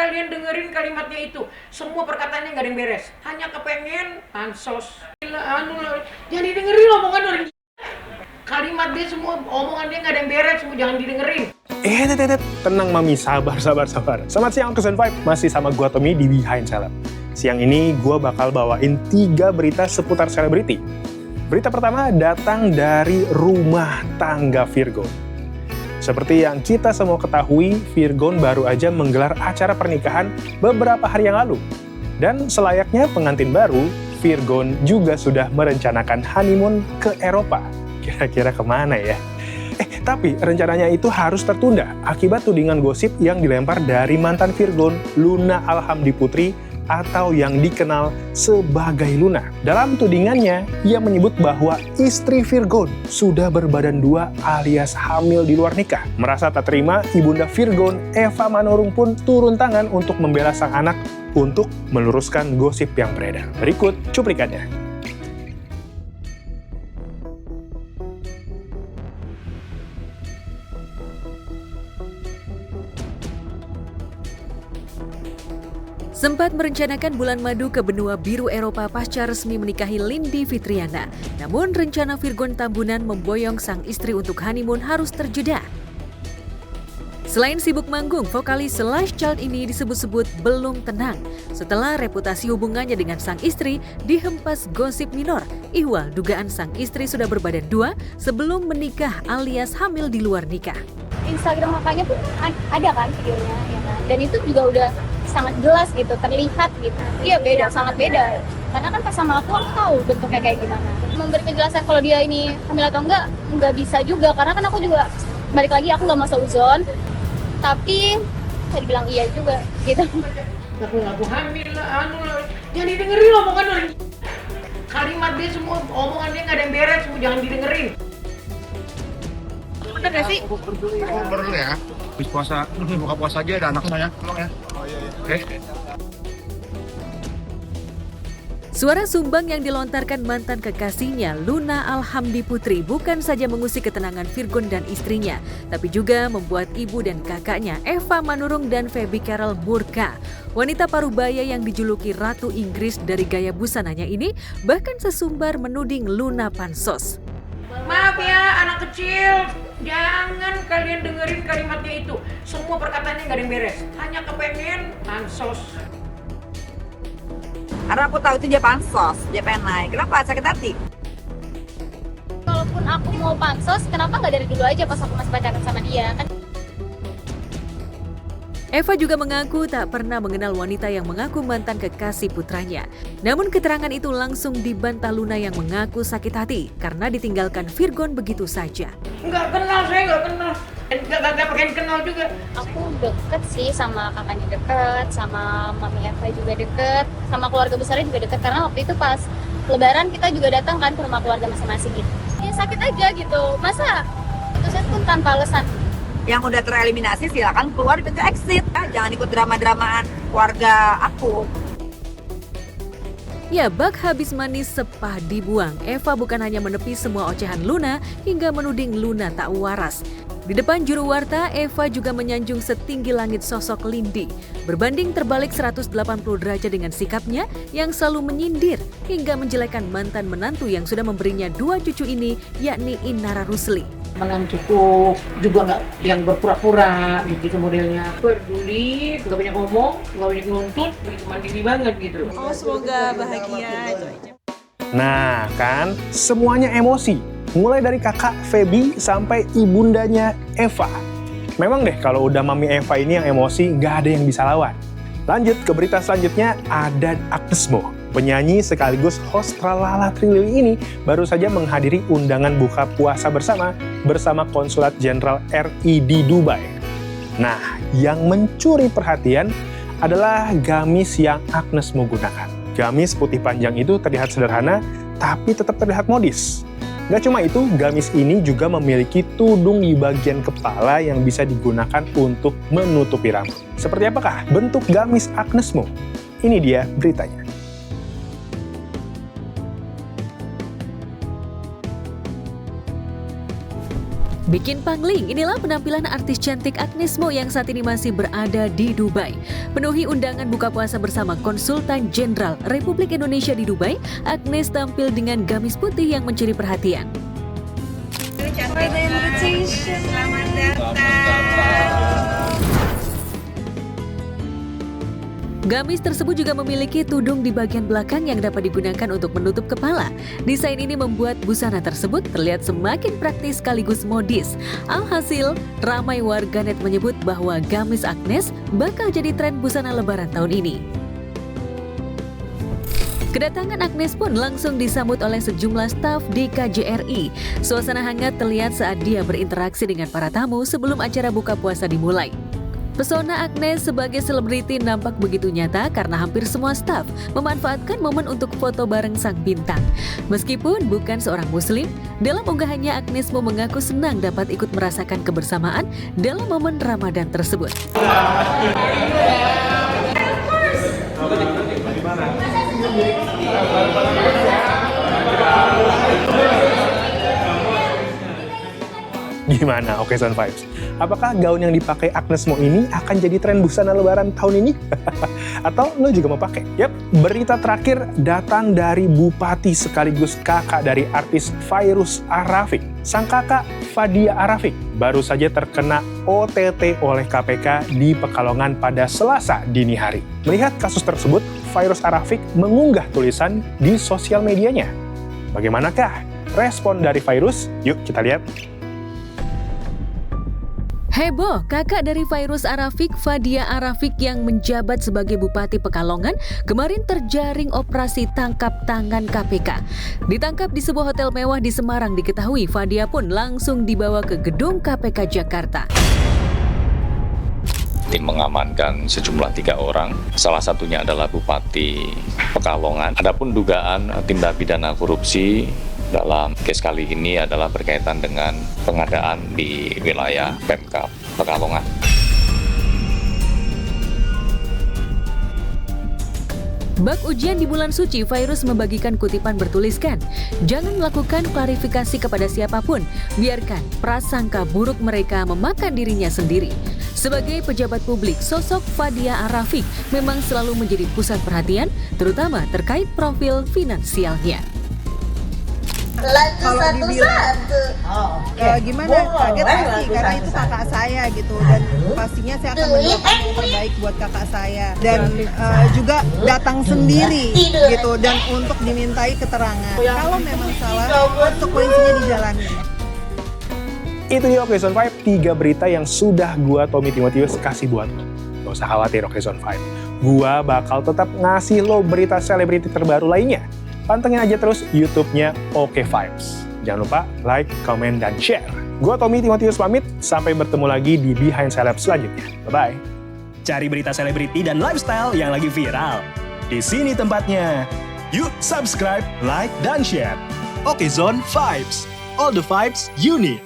kalian dengerin kalimatnya itu. Semua perkataannya nggak ada yang beres. Hanya kepengen pansos. Jangan didengerin omongan orang. Kalimat dia semua, omongan dia nggak ada yang beres, semua jangan didengerin. Tenang Mami, sabar. Selamat siang Onkes and Vibe, masih sama gua Tommy di Behind Celeb. Siang ini gua bakal bawain 3 berita seputar selebriti. Berita pertama datang dari rumah tangga Virgon. Seperti yang kita semua ketahui, Virgon baru aja menggelar acara pernikahan beberapa hari yang lalu. Dan selayaknya pengantin baru, Virgon juga sudah merencanakan honeymoon ke Eropa. Kira-kira kemana ya? Tapi rencananya itu harus tertunda akibat tudingan gosip yang dilempar dari mantan Virgon, Luna Alhamdi Putri, atau yang dikenal sebagai Luna. Dalam tudingannya, ia menyebut bahwa istri Virgon sudah berbadan 2 alias hamil di luar nikah. Merasa tak terima, ibunda Virgon, Eva Manurung pun turun tangan untuk membela sang anak untuk meluruskan gosip yang beredar. Berikut cuplikannya. Sempat merencanakan bulan madu ke benua biru Eropa pasca resmi menikahi Lindi Fitriana. Namun rencana Virgon Tambunan memboyong sang istri untuk honeymoon harus terjeda. Selain sibuk manggung, vokalis Slash Child ini disebut-sebut belum tenang setelah reputasi hubungannya dengan sang istri dihempas gosip minor. Ihwal dugaan sang istri sudah berbadan 2 sebelum menikah alias hamil di luar nikah. Instagram kakaknya pun ada kan videonya, ya kan? Dan itu juga udah sangat jelas gitu, terlihat gitu. Iya beda, sangat beda. Karena kan pas sama aku tahu bentuknya kayak gimana. Memberi penjelasan kalau dia ini hamil atau enggak bisa juga. Karena kan aku juga, balik lagi aku nggak mau seuzon. Tapi saya dibilang iya juga gitu. Ngaku hamil lah, jangan didengerin omongan orang. Kalimat dia semua, omongan dia nggak ada yang beres, semua jangan didengerin. Bener gak sih? Baru ya, habis puasa, buka puasa aja ada anak saya, tolong ya. Oke. Suara sumbang yang dilontarkan mantan kekasihnya Luna Alhamdi Putri bukan saja mengusik ketenangan Virgon dan istrinya, tapi juga membuat ibu dan kakaknya Eva Manurung dan Feby Carol murka. Wanita parubaya yang dijuluki Ratu Inggris dari gaya busananya ini bahkan sesumbar menuding Luna pansos. Maaf ya anak kecil, jangan kalian dengerin kalimatnya itu. Semua perkataannya nggak ada yang beres. Hanya kepengen pansos. Karena aku tahu itu dia pansos, dia pengen naik. Kenapa? Sakit hati. Kalaupun aku mau pansos, kenapa nggak dari dulu aja pas aku masih pacaran sama dia kan? Eva juga mengaku tak pernah mengenal wanita yang mengaku mantan kekasih putranya. Namun keterangan itu langsung dibantah Luna yang mengaku sakit hati karena ditinggalkan Virgon begitu saja. Nggak kenal, saya nggak kenal. Nggak pengen kenal juga. Aku deket sih sama kakaknya deket, sama mami Eva juga deket, sama keluarga besarnya juga deket. Karena waktu itu pas lebaran kita juga datang kan ke rumah keluarga masing-masing gitu. Ya sakit aja gitu, masa putusnya pun tanpa alasan. Yang udah tereliminasi silakan keluar di pintu exit. Jangan ikut drama-dramaan keluarga aku. Ya, bak habis manis sepah dibuang. Eva bukan hanya menepi semua ocehan Luna hingga menuding Luna tak waras. Di depan juru warta, Eva juga menyanjung setinggi langit sosok Lindi. Berbanding terbalik 180 derajat dengan sikapnya yang selalu menyindir hingga menjelekan mantan menantu yang sudah memberinya 2 cucu ini, yakni Inara Rusli. Menantuku juga nggak yang berpura-pura gitu modelnya. Peduli, nggak banyak ngomong, nggak banyak nuntut, gitu, mandiri banget gitu. Oh, semoga bahagia itu aja. Nah kan, semuanya emosi. Mulai dari kakak Feby sampai ibundanya Eva. Memang deh kalau udah mami Eva ini yang emosi, nggak ada yang bisa lawan. Lanjut ke berita selanjutnya, ada Agnes Mo. Penyanyi sekaligus host Tralala Trilili ini baru saja menghadiri undangan buka puasa bersama Konsulat Jenderal RI di Dubai. Nah, yang mencuri perhatian adalah gamis yang Agnes Mo gunakan. Gamis putih panjang itu terlihat sederhana, tapi tetap terlihat modis. Gak cuma itu, gamis ini juga memiliki tudung di bagian kepala yang bisa digunakan untuk menutupi rambut. Seperti apakah bentuk gamis Agnes Mo? Ini dia beritanya. Bikin pangling, inilah penampilan artis cantik Agnes Mo yang saat ini masih berada di Dubai. Penuhi undangan buka puasa bersama Konsultan Jenderal Republik Indonesia di Dubai, Agnes tampil dengan gamis putih yang mencuri perhatian. Selamat datang. Gamis tersebut juga memiliki tudung di bagian belakang yang dapat digunakan untuk menutup kepala. Desain ini membuat busana tersebut terlihat semakin praktis sekaligus modis. Alhasil, ramai warganet menyebut bahwa gamis Agnes bakal jadi tren busana lebaran tahun ini. Kedatangan Agnes pun langsung disambut oleh sejumlah staf di KJRI. Suasana hangat terlihat saat dia berinteraksi dengan para tamu sebelum acara buka puasa dimulai. Pesona Agnes sebagai selebriti nampak begitu nyata karena hampir semua staf memanfaatkan momen untuk foto bareng sang bintang. Meskipun bukan seorang muslim, dalam unggahannya Agnes Mo mengaku senang dapat ikut merasakan kebersamaan dalam momen Ramadan tersebut. Gimana Occasion Vibes? Apakah gaun yang dipakai Agnes Mo ini akan jadi tren busana lebaran tahun ini? Atau lo juga mau pakai? Yap, berita terakhir datang dari bupati sekaligus kakak dari artis Fairuz Arafik. Sang kakak Fadia Arafik baru saja terkena OTT oleh KPK di Pekalongan pada Selasa dini hari. Melihat kasus tersebut, Fairuz Arafik mengunggah tulisan di sosial medianya. Bagaimanakah respon dari Fairuz? Yuk kita lihat. Heboh, kakak dari Fairuz Arafik, Fadia Arafik yang menjabat sebagai Bupati Pekalongan, kemarin terjaring operasi tangkap tangan KPK. Ditangkap di sebuah hotel mewah di Semarang, diketahui Fadia pun langsung dibawa ke gedung KPK Jakarta. Tim mengamankan sejumlah 3 orang, salah satunya adalah Bupati Pekalongan. Adapun dugaan tindak pidana korupsi dalam kes kali ini adalah berkaitan dengan pengadaan di wilayah Pemkab Pekalongan. Bak ujian di bulan suci, Fairuz membagikan kutipan bertuliskan, "Jangan melakukan klarifikasi kepada siapapun, biarkan prasangka buruk mereka memakan dirinya sendiri." Sebagai pejabat publik, sosok Fadia Arafik memang selalu menjadi pusat perhatian, terutama terkait profil finansialnya. Kalau dibilang gimana, kaget pasti karena itu kakak saya gitu, dan pastinya saya akan melakukan yang terbaik buat kakak saya, dan juga datang sendiri gitu, dan untuk dimintai keterangan kalau memang salah, konsekuensinya dijalani. Itu dia Occasion Vibe, 3 berita yang sudah gua Tommy Timotius kasih buat lo. Gak usah khawatir Occasion Vibe, gua bakal tetap ngasih lo berita selebriti terbaru lainnya. Pantengin aja terus YouTube-nya Oke Vibes. Jangan lupa like, comment, dan share. Gua Tommy Timotius pamit, sampai bertemu lagi di Behind Celeb selanjutnya. Bye-bye. Cari berita selebriti dan lifestyle yang lagi viral. Di sini tempatnya. Yuk subscribe, like, dan share. Oke Zone Vibes. All the vibes you need.